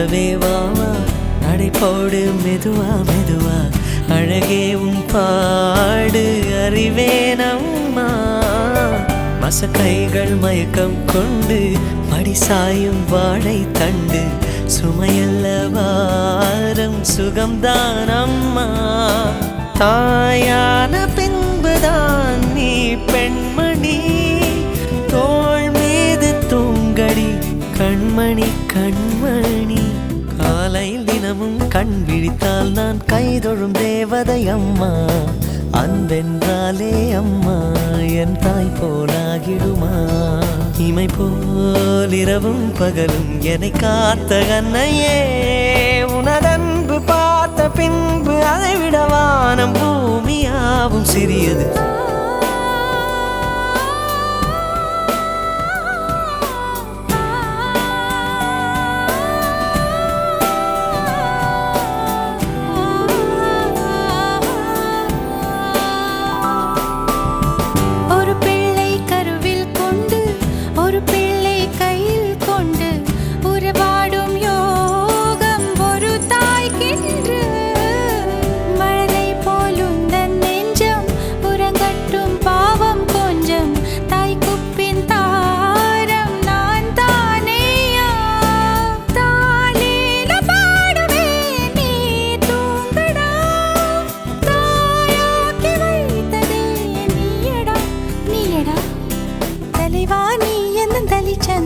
நிலவே வாவா நடை போடு மெதுவா மெதுவா அழகே உன் பாடு அறிவேனம்மா மசக்கைகள் மயக்கம் கொண்டு மடி சாயும் வாழை தண்டு சுமையல்ல வாரம் சுகம்தான் அம்மா தாயான பின்புதான் நீ பெண்மணி தோள் மீது தூங்கடி கண்மணி கண்மணி காலையில் தினமும் கண் விழித்தால் நான் கைதொழும் தேவதை அம்மா அன்பென்றாலே அம்மா என் தாய் போலாகிடுமா இமை போல் இரவும் பகலும் என்னை காத்த கண்ணையே உனதன்பு பார்த்த பின்பு அதை விட வானம் பூமியாவும் சிறியது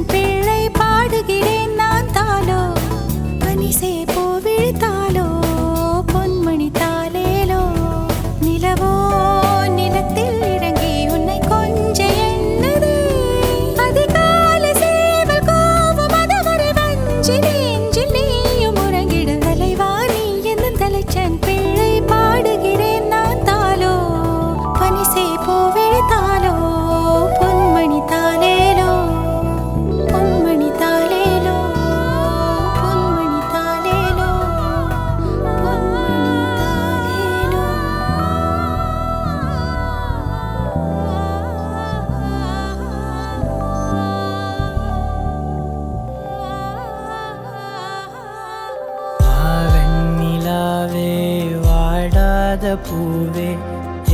பிள்ளை பாடுகிறேன் நான் தாலோ பனிசே போவிழ்த்தாலோ பொன்மணி தாலேலோ நிலவோ நிலத்தில் இறங்கி உன்னை கொஞ்ச எண்ணது அதிகால சேவல் கோபம் அதுவரை வஞ்சி நெஞ்சில் நீயும் உறங்கிடு தலைவா நீ எந்த தலைச்சன் பிள்ளை பாடுகிறேன் நான் தாலோ பனிசே போவிழ்த்தாலோ பொன்மணி தாலேலோ பூவே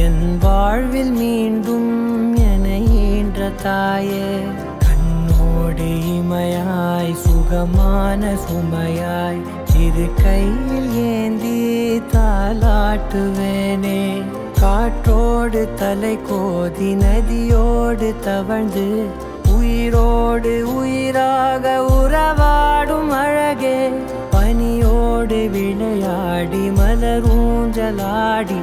என் வாழ்வில் மீண்டும் என ஈன்ற தாயே கண்ணோடு இமையாய் சுகமான சுமையாய் இரு கையில் ஏந்தி தாலாட்டுவேனே காற்றோடு தலை கோதி நதியோடு தவழ்ந்து உயிரோடு உயிராக உறவாடும் அழகே பனியோடு விளையாடி மலரூஞ்சலாடி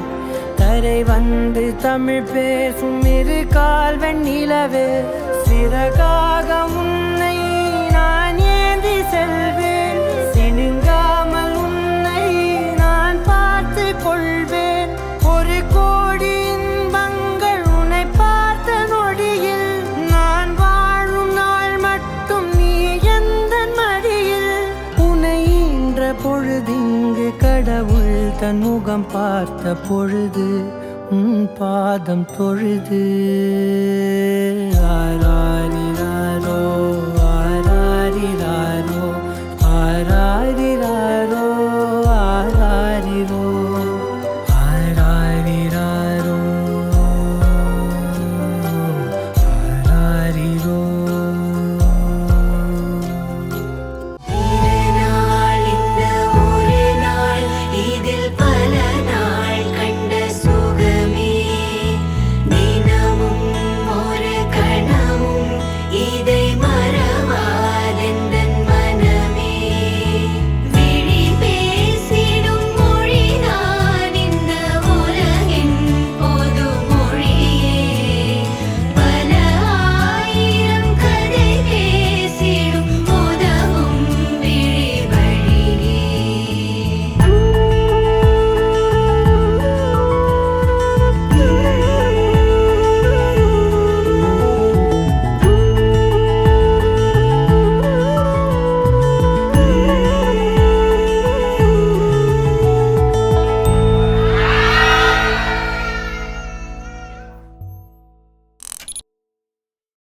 தரை வந்து தமிழ் பேசும் இரு கால்வன் நிலவே சிறகாக உன்னை நான் ஏந்தி செல்வேன் சினுங்காமல் உன்னை நான் பார்த்து கொள்வேன் ஒரு கோடி இன்பங்கள் உன்னை பார்த்த நொடியில் நான் வாழும் நாள் மட்டும் நீ எந்த மடியில் உன்னை ஈன்ற பொழுதிங்கு கடவுள் தன் முகம் பார்த்த பொழுது உன் பாதம் தொழுது ஆரா